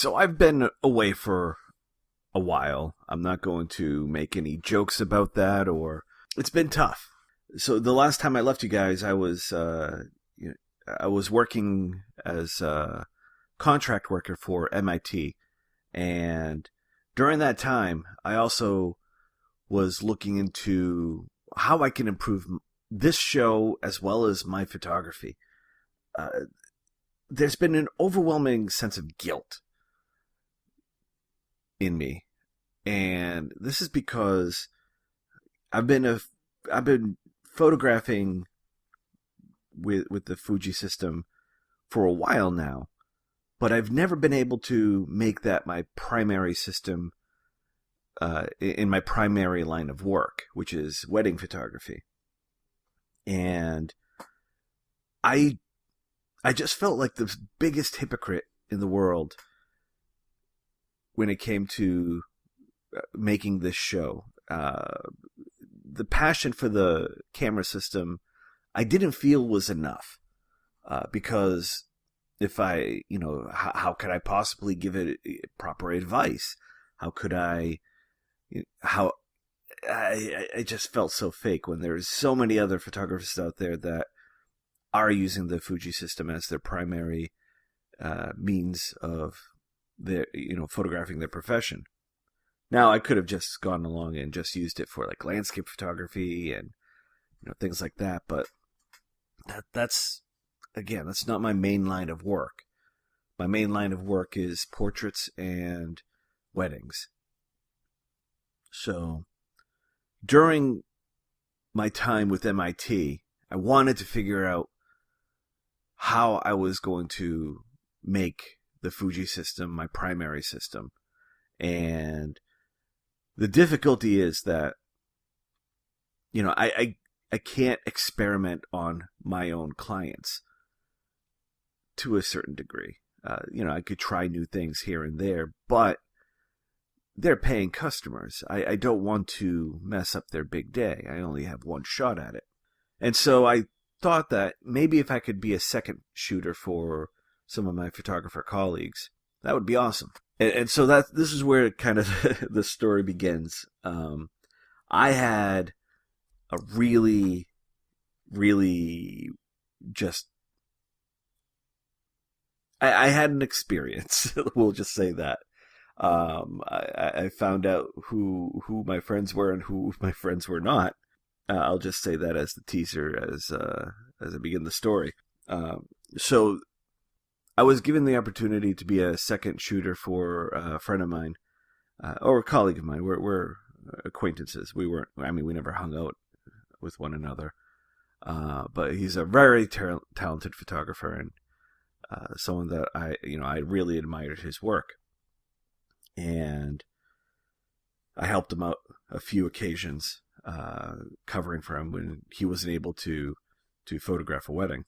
So I've been away for a while. I'm not going to make any jokes about that, or it's been tough. So the last time I left you guys, I was working as a contract worker for MIT, and during that time, I also was looking into how I can improve this show as well as my photography. There's been an overwhelming sense of guilt in me, and this is because I've been photographing with the Fuji system for a while now, but I've never been able to make that my primary system in my primary line of work, which is wedding photography. And I just felt like the biggest hypocrite in the world when it came to making this show. The passion for the camera system, I didn't feel was enough, because if I, how could I possibly give it proper advice? How could I, I just felt so fake when there's so many other photographers out there that are using the Fuji system as their primary means of their, photographing their profession. Now, I could have just gone along and just used it for like landscape photography and things like that, but that's not my main line of work. My main line of work is portraits and weddings. So, during my time with MIT, I wanted to figure out how I was going to make the Fuji system my primary system. And the difficulty is that, I can't experiment on my own clients to a certain degree. I could try new things here and there, but they're paying customers. I don't want to mess up their big day. I only have one shot at it. And so I thought that maybe if I could be a second shooter for some of my photographer colleagues, that would be awesome. And so this is where kind of the story begins. I had a really, really just... I had an experience. We'll just say that. I found out who my friends were and who my friends were not. I'll just say that as the teaser as I begin the story. So I was given the opportunity to be a second shooter for a friend of mine, or a colleague of mine. We're acquaintances. We never hung out with one another. But he's a very talented photographer, and someone that I really admired his work. And I helped him out a few occasions, covering for him when he wasn't able to photograph a wedding.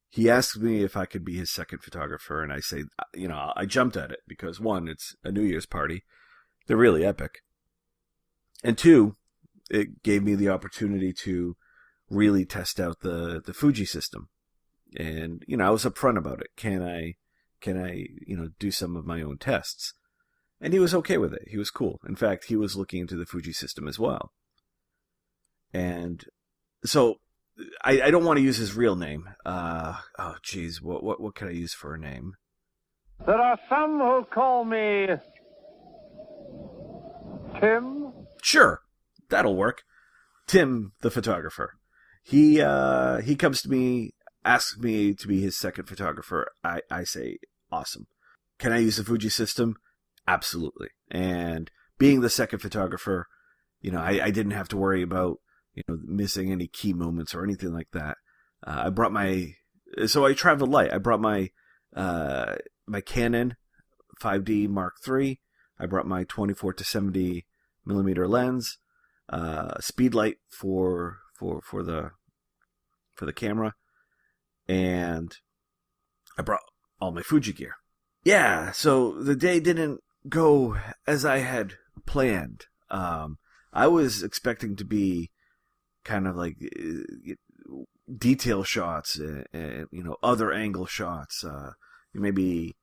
He asked me if I could be his second photographer, and I say, I jumped at it because, one, it's a New Year's party. They're really epic. And two, it gave me the opportunity to really test out the Fuji system. And, I was upfront about it. Can I do some of my own tests? And he was okay with it. He was cool. In fact, he was looking into the Fuji system as well. And so I don't want to use his real name. What could I use for a name? There are some who call me Tim. Sure, that'll work. Tim, the photographer. He comes to me, asks me to be his second photographer. I say, awesome. Can I use the Fuji system? Absolutely. And being the second photographer, I didn't have to worry about missing any key moments or anything like that. So I traveled light. I brought my Canon 5D Mark III. I brought my 24 to 70 millimeter lens, speed light for the camera, and I brought all my Fuji gear. Yeah, so the day didn't go as I had planned. I was expecting to be kind of like detail shots and other angle shots, maybe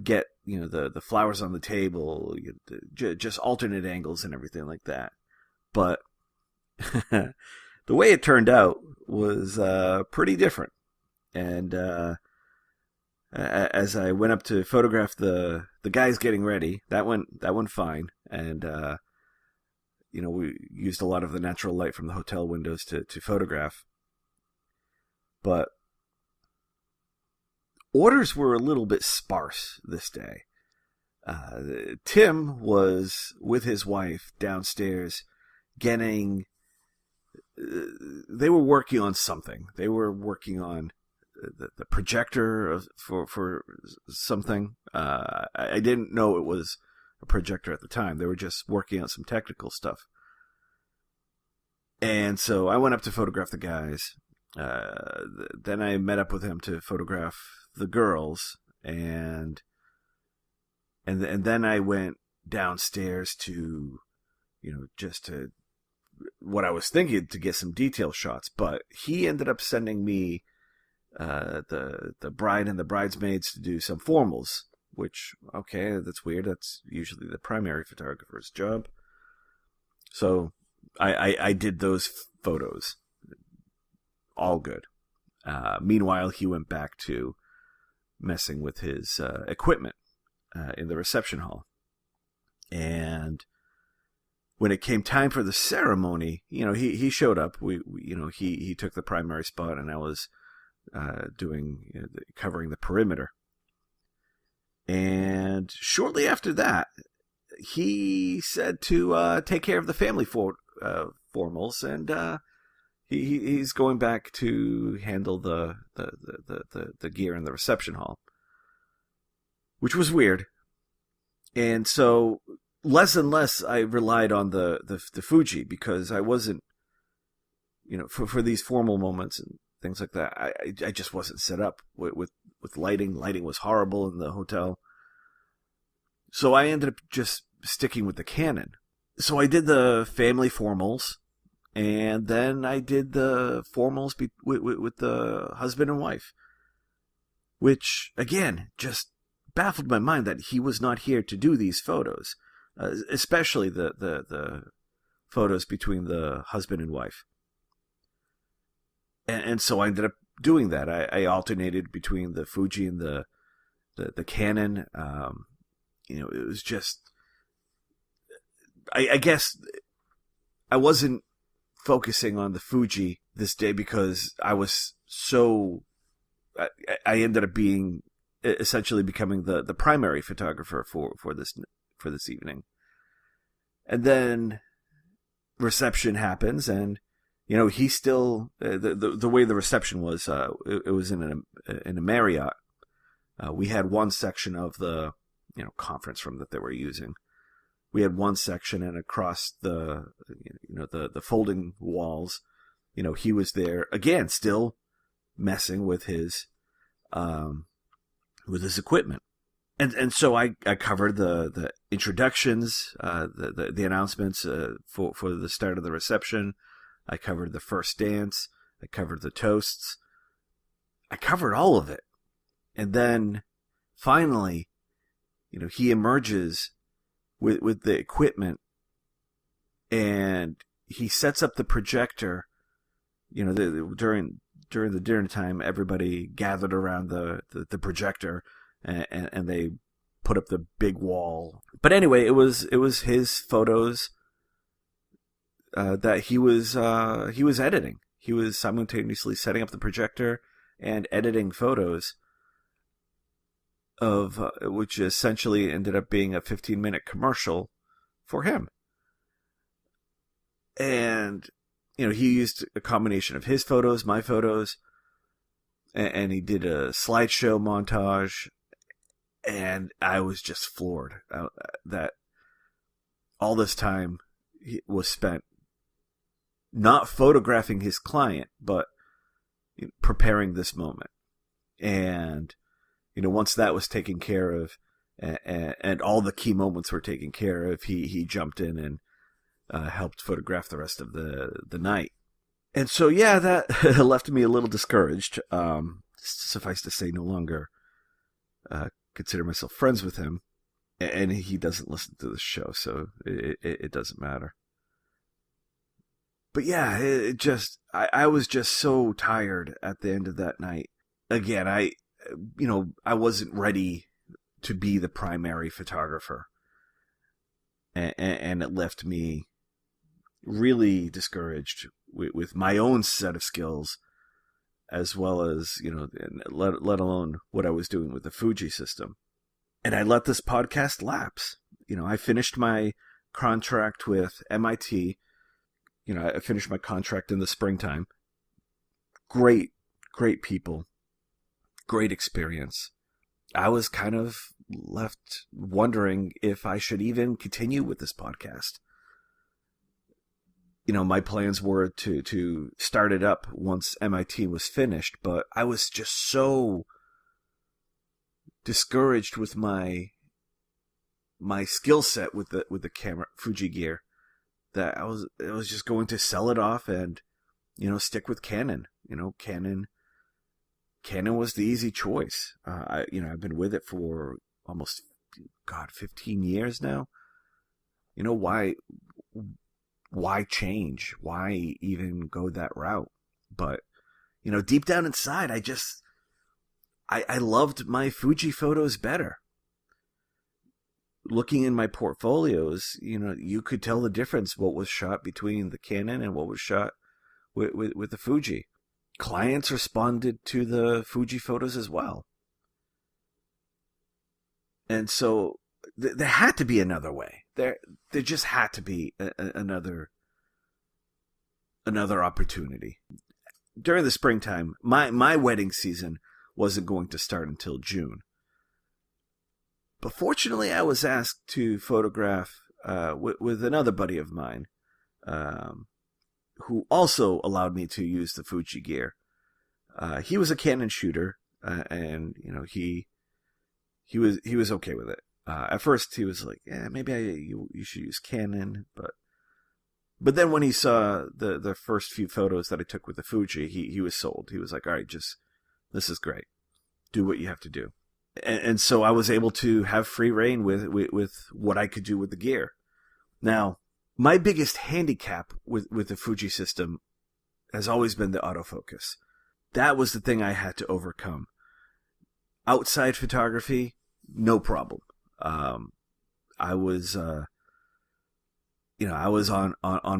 get the flowers on the table, just alternate angles and everything like that. But the way it turned out was pretty different. And as I went up to photograph the guys getting ready, that went fine. And we used a lot of the natural light from the hotel windows to photograph. But orders were a little bit sparse this day. Tim was with his wife downstairs getting... they were working on something. They were working on the projector for something. I didn't know it was a projector at the time. They were just working on some technical stuff. And so I went up to photograph the guys. Then I met up with him to photograph the girls, and then I went downstairs to, just to what I was thinking, to get some detail shots. But he ended up sending me the bride and the bridesmaids to do some formals, which, okay, that's weird. That's usually the primary photographer's job. So I did those photos. All good. Meanwhile, he went back to messing with his equipment in the reception hall. And when it came time for the ceremony, he showed up. He took the primary spot, and I was covering the perimeter. And shortly after that, he said to take care of the family formals, and he's going back to handle the gear in the reception hall, which was weird. And so less and less I relied on the Fuji, because I wasn't, for these formal moments and things like that, I just wasn't set up with lighting. Lighting was horrible in the hotel. So I ended up just sticking with the Canon. So I did the family formals, and then I did the formals with the husband and wife, which, again, just baffled my mind that he was not here to do these photos, especially the photos between the husband and wife. And so I ended up doing that. I alternated between the Fuji and the Canon. It was just... I guess I wasn't focusing on the Fuji this day because I was so... I ended up essentially becoming the primary photographer for this evening. And then reception happens, and he still the way the reception was, it was in a Marriott. We had one section of the conference room that they were using. We had one section, and across the folding walls, he was there again, still messing with his equipment. And so I covered the introductions, the announcements for the start of the reception. I covered the first dance. I covered the toasts. I covered all of it. And then finally, he emerges with the equipment, and he sets up the projector. During the dinner time, everybody gathered around the projector, and they put up the big wall. But anyway, it was his photos that he was editing. He was simultaneously setting up the projector and editing photos of which essentially ended up being a 15-minute commercial for him. And he used a combination of his photos, my photos, and he did a slideshow montage. And I was just floored that all this time was spent not photographing his client, but preparing this moment. And once that was taken care of, and all the key moments were taken care of, he jumped in and helped photograph the rest of the night. And so, yeah, that left me a little discouraged. Suffice to say, no longer consider myself friends with him, and he doesn't listen to the show, so it doesn't matter. But yeah, I was just so tired at the end of that night. Again, I wasn't ready to be the primary photographer, and it left me really discouraged with my own set of skills, as well as, let alone what I was doing with the Fuji system. And I let this podcast lapse. I finished my contract with MIT. I finished my contract in the springtime. Great people. Great experience. I was kind of left wondering if I should even continue with this podcast. My plans were to start it up once MIT was finished, but I was just so discouraged with my skill set with the camera Fuji gear that I was just going to sell it off and stick with Canon. Canon was the easy choice. I've been with it for almost 15 years now. Why change? Why even go that route? But, deep down inside, I loved my Fuji photos better. Looking in my portfolios, you could tell the difference what was shot between the Canon and what was shot with the Fuji. Clients responded to the Fuji photos as well. And so there had to be another way. There just had to be another opportunity. During the springtime, my wedding season wasn't going to start until June. But fortunately, I was asked to photograph with another buddy of mine, who also allowed me to use the Fuji gear. He was a Canon shooter, and he was okay with it. At first, he was like, "Yeah, maybe you should use Canon," but then when he saw the first few photos that I took with the Fuji, he was sold. He was like, "All right, this is great. Do what you have to do." And so I was able to have free reign with what I could do with the gear. Now, my biggest handicap with the Fuji system has always been the autofocus. That was the thing I had to overcome. Outside photography, no problem. I was on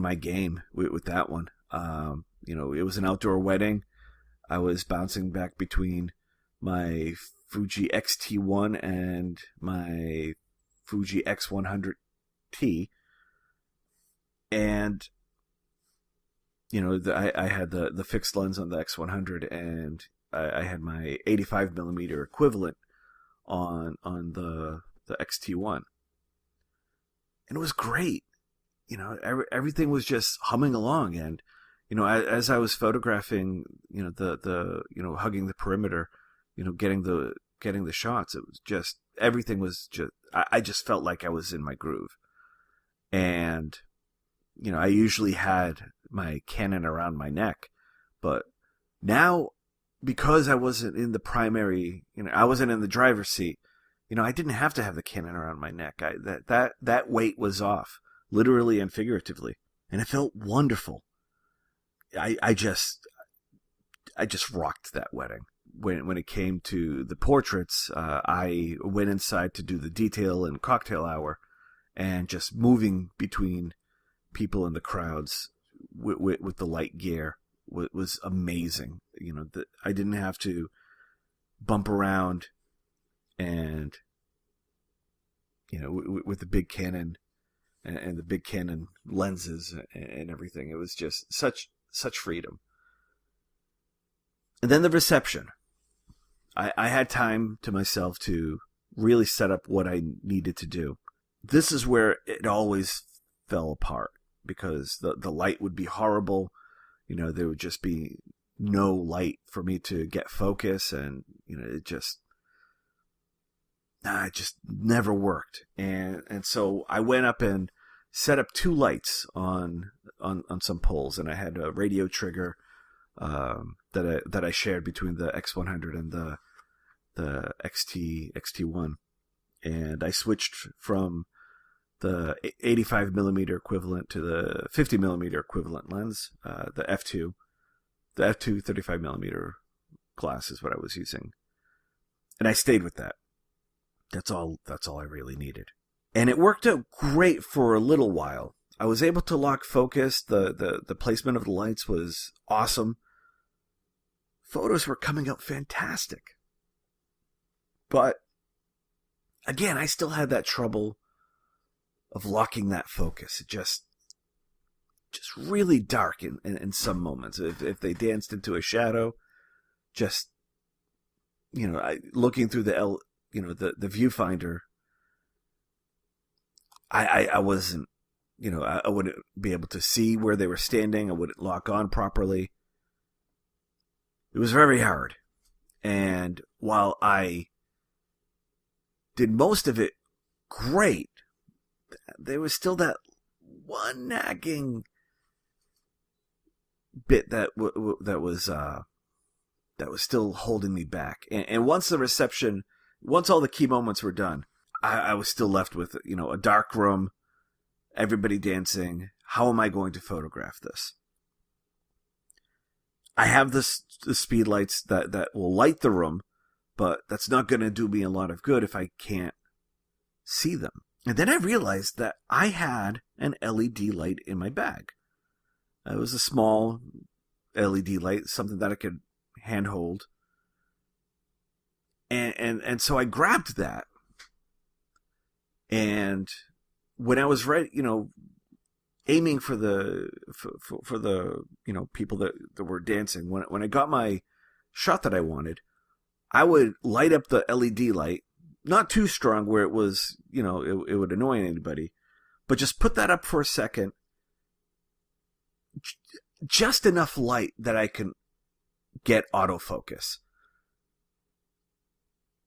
my game with that one. It was an outdoor wedding. I was bouncing back between my Fuji X-T1 and my Fuji X100T. And, I had the fixed lens on the X100, and I had my 85mm equivalent on the X-T1. And it was great. Everything was just humming along. And, as I was photographing, the hugging the perimeter, getting the shots, it was just, everything was just, I just felt like I was in my groove. And, I usually had my Canon around my neck, but now, because I wasn't in the primary, I wasn't in the driver's seat, I didn't have to have the Canon around my neck. That weight was off, literally and figuratively, and it felt wonderful. I just rocked that wedding. When it came to the portraits, I went inside to do the detail and cocktail hour, and just moving between people in the crowds with the light gear was amazing. I didn't have to bump around, and with the big Canon and the big Canon lenses and everything, it was just such freedom. And then the reception. I had time to myself to really set up what I needed to do. This is where it always fell apart, because the light would be horrible. There would just be no light for me to get focus, and it just never worked. And so I went up and set up 2 lights on some poles, and I had a radio trigger that I shared between the X100 and the the XT1, and I switched from the 85 millimeter equivalent to the 50 millimeter equivalent lens, the f2. The f2 35 millimeter glass is what I was using, and I stayed with that. That's all I really needed, and it worked out great for a little while. I was able to lock focus. The placement of the lights was awesome. Photos were coming out fantastic. But again, I still had that trouble of locking that focus. It just really dark in some moments. If they danced into a shadow, just, looking through the viewfinder, I wasn't, I wouldn't be able to see where they were standing. I wouldn't lock on properly. It was very hard. And while I did most of it great, there was still that one nagging bit that was still holding me back. And once all the key moments were done, I was still left with, a dark room, everybody dancing. How am I going to photograph this? I have the speed lights that will light the room, but that's not going to do me a lot of good if I can't see them. And then I realized that I had an LED light in my bag. It was a small LED light, something that I could handhold. And so I grabbed that. And when I was ready, aiming for the people that were dancing, when I got my shot that I wanted, I would light up the LED light, not too strong where it was, it would annoy anybody, but just put that up for a second, just enough light that I can get autofocus.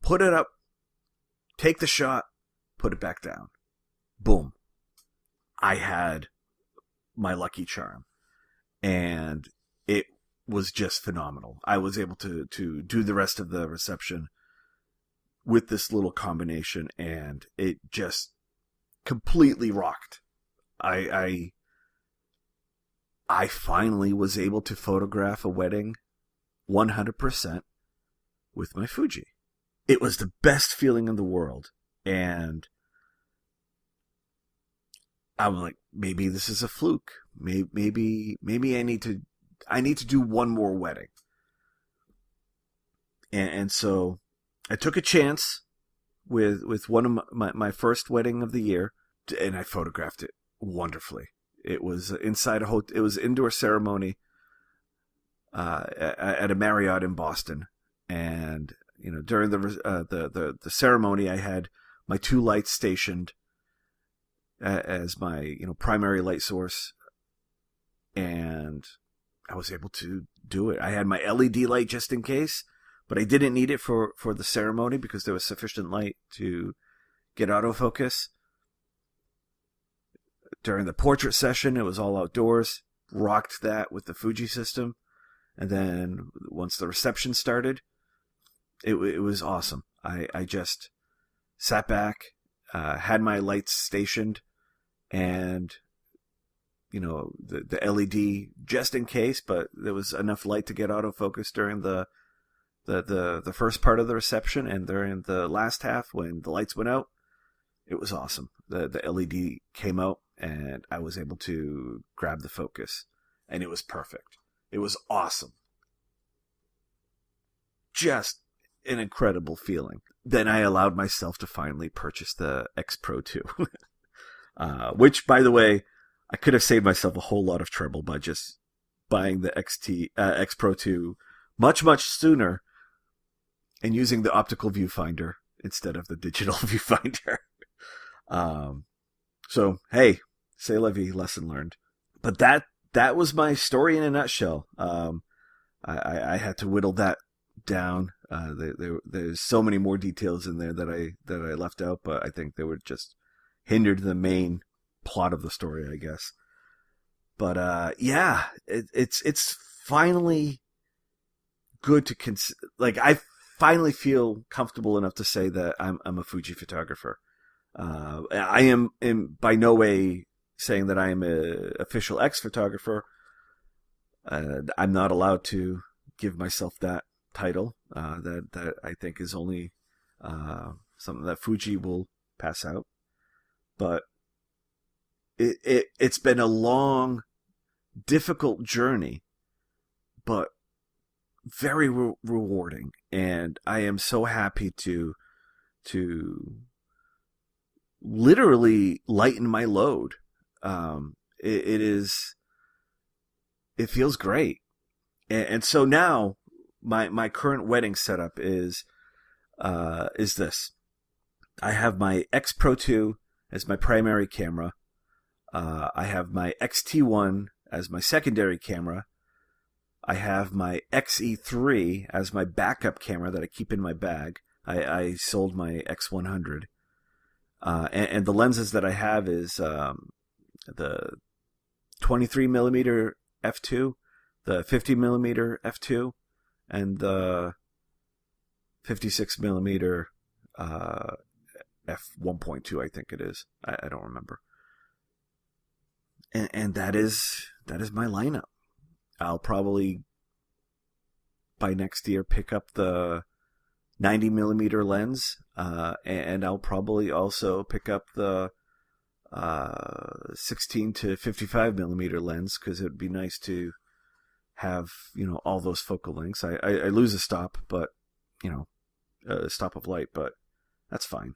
Put it up, take the shot, put it back down. Boom. I had my lucky charm. And it was just phenomenal. I was able to do the rest of the reception with this little combination, and it just completely rocked. I finally was able to photograph a wedding 100% with my Fuji. It was the best feeling in the world. And I'm like, maybe this is a fluke. Maybe I need to do one more wedding. And so I took a chance with one of my first wedding of the year, and I photographed it wonderfully. It was inside a hotel. It was indoor ceremony at a Marriott in Boston, and during the ceremony, I had my two lights stationed as my primary light source, and I was able to do it. I had my LED light just in case, but I didn't need it for the ceremony because there was sufficient light to get autofocus. During the portrait session, it was all outdoors. Rocked that with the Fuji system. And then once the reception started, it was awesome. I just sat back, had my lights stationed, and the LED just in case, but there was enough light to get autofocus during the first part of the reception, and during the last half when the lights went out, it was awesome. The LED came out, and I was able to grab the focus, and it was perfect. It was awesome. Just an incredible feeling. Then I allowed myself to finally purchase the X Pro 2, which, by the way, I could have saved myself a whole lot of trouble by just buying the X Pro 2 much sooner and using the optical viewfinder instead of the digital viewfinder. So, hey, c'est la vie, lesson learned. But that was my story in a nutshell. I had to whittle that down. There's so many more details in there that I left out, but I think they were just hindered the main plot of the story, I guess. But yeah, it's finally good to I finally feel comfortable enough to say that I'm a Fuji photographer. I am by no way saying that I am a official X photographer. I'm not allowed to give myself that title. That I think is only something that Fuji will pass out. But it's been a long, difficult journey, but very rewarding, and I am so happy to literally lighten my load. It feels great, and so now my current wedding setup is this. I have my X Pro 2 as my primary camera. I have my XT1 as my secondary camera. I have my XE3 as my backup camera that I keep in my bag. I sold my X100. And the lenses that I have is the 23mm f2, the 50mm f2, and the 56mm f1.2, I think it is. I don't remember. And that is my lineup. I'll probably by next year pick up the 90mm lens, and I'll probably also pick up the 16 to 55mm lens, because it would be nice to have, all those focal lengths. I lose a stop, but a stop of light, but that's fine.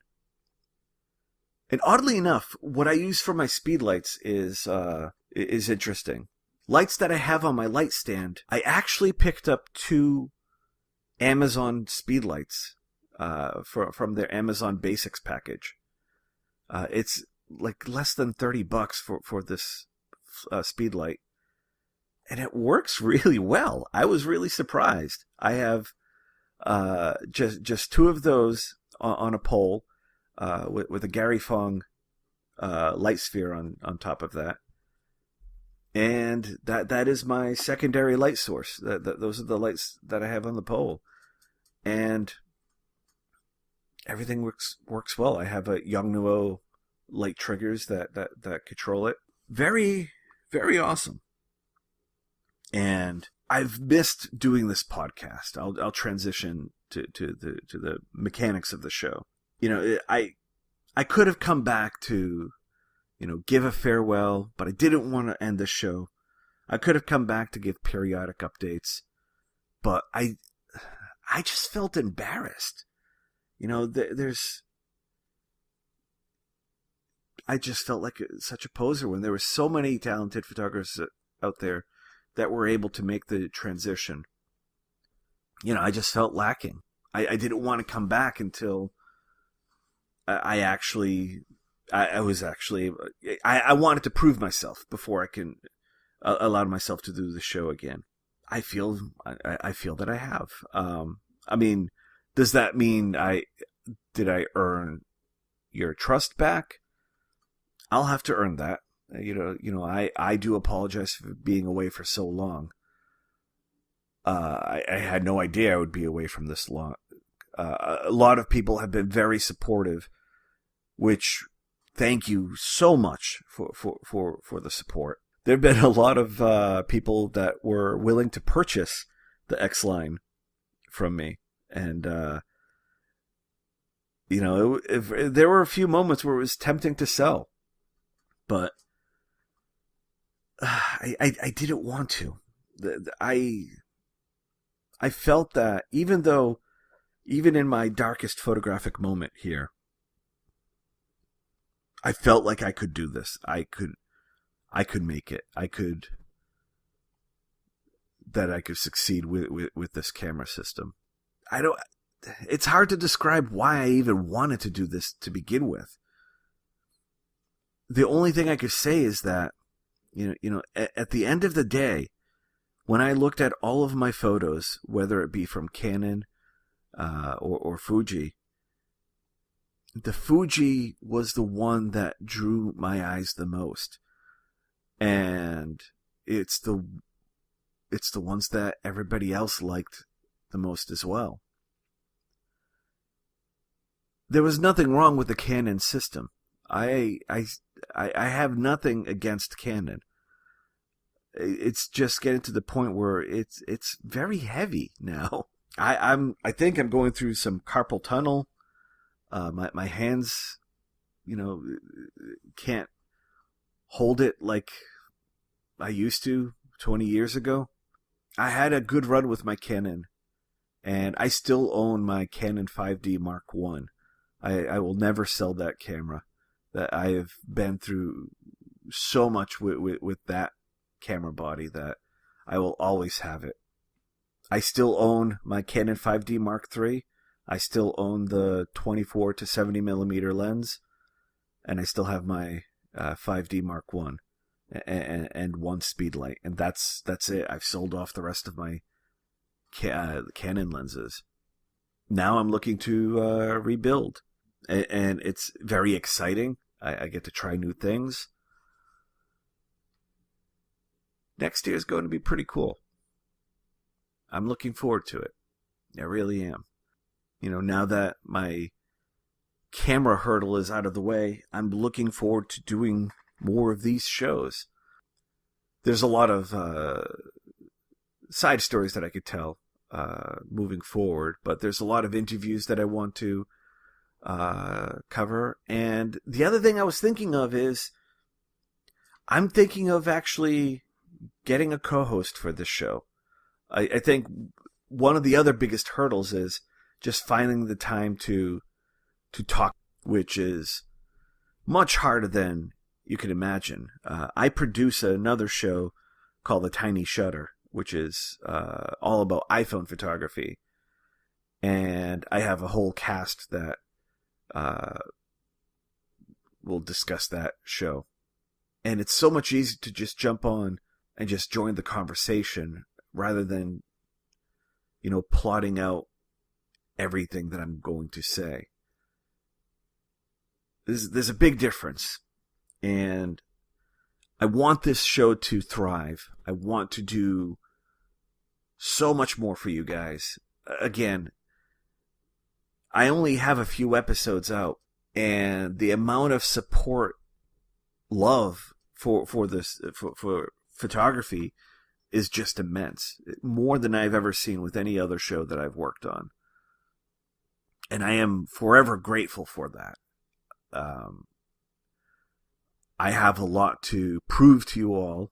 And oddly enough, what I use for my speed lights is interesting. Lights that I have on my light stand, I actually picked up 2 Amazon speed lights from their Amazon Basics package. It's like less than $30 for this speed light, and it works really well. I was really surprised. I have just 2 of those on a pole with a Gary Fong light sphere on top of that. And that is my secondary light source. Those are the lights that I have on the pole, and everything works well. I have a Yongnuo light triggers that control it. Very, very awesome. And I've missed doing this podcast. I'll transition to the mechanics of the show. I could have come back to give a farewell, but I didn't want to end the show. I could have come back to give periodic updates, but I just felt embarrassed. I just felt like such a poser when there were so many talented photographers out there that were able to make the transition. I just felt lacking. I didn't want to come back until I wanted to prove myself before I can allow myself to do the show again. I feel that I have. Does that mean did I earn your trust back? I'll have to earn that. I do apologize for being away for so long. I had no idea I would be away from this long. A lot of people have been very supportive, which thank you so much for the support. There have been a lot of people that were willing to purchase the X line from me, and there were a few moments where it was tempting to sell, but I didn't want to. I felt that even in my darkest photographic moment here, I felt like I could do this. I could make it. I could succeed with this camera system. It's hard to describe why I even wanted to do this to begin with. The only thing I could say is that, at the end of the day, when I looked at all of my photos, whether it be from Canon or Fuji, the Fuji was the one that drew my eyes the most, and it's the ones that everybody else liked the most as well. there was nothing wrong with the Canon system. I have nothing against Canon. It's just getting to the point where it's very heavy now. I think I'm going through some carpal tunnel. My hands, can't hold it like I used to 20 years ago. I had a good run with my Canon, and I still own my Canon 5D Mark I. I will never sell that camera. That I have been through so much with that camera body that I will always have it. I still own my Canon 5D Mark III. I still own the 24 to 70 millimeter lens, and I still have my 5D Mark I and one speed light, and that's it. I've sold off the rest of my Canon lenses. Now I'm looking to rebuild, and it's very exciting. I get to try new things. Next year is going to be pretty cool. I'm looking forward to it. I really am. Now that my camera hurdle is out of the way, I'm looking forward to doing more of these shows. There's a lot of side stories that I could tell moving forward, but there's a lot of interviews that I want to cover. And the other thing I was thinking of is I'm thinking of actually getting a co-host for this show. I think one of the other biggest hurdles is just finding the time to talk, which is much harder than you can imagine. I produce another show called The Tiny Shutter, which is all about iPhone photography. And I have a whole cast that will discuss that show. And it's so much easier to just jump on and just join the conversation rather than, plotting out everything that I'm going to say. There's a big difference. And I want this show to thrive. I want to do so much more for you guys. Again, I only have a few episodes out, and the amount of support, love for photography is just immense. More than I've ever seen with any other show that I've worked on. And I am forever grateful for that. I have a lot to prove to you all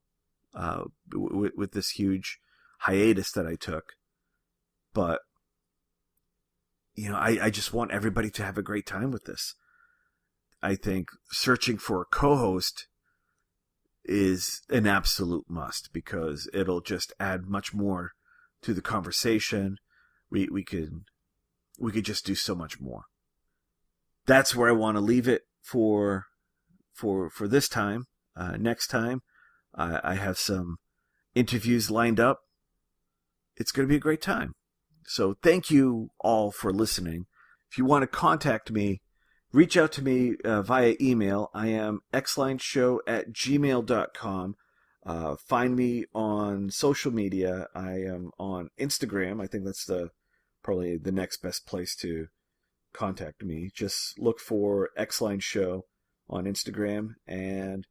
with this huge hiatus that I took. But, I just want everybody to have a great time with this. I think searching for a co-host is an absolute must because it'll just add much more to the conversation. We could just do so much more. That's where I want to leave it for this time. Next time, I have some interviews lined up. It's going to be a great time. So thank you all for listening. If you want to contact me, reach out to me via email. I am xlineshow@gmail.com. Find me on social media. I am on Instagram. I think that's probably the next best place to contact me. Just look for Xline Show on Instagram and,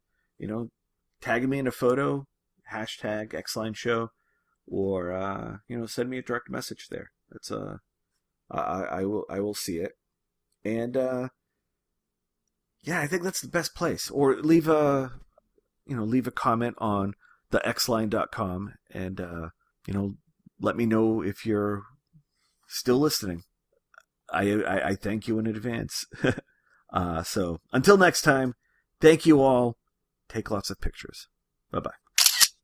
tag me in a photo, hashtag Xline Show, or, send me a direct message there. That's I will see it. And, I think that's the best place. Or leave a comment on the xline.com and, let me know if you're still listening. I thank you in advance. So until next time, thank you all. Take lots of pictures. Bye-bye.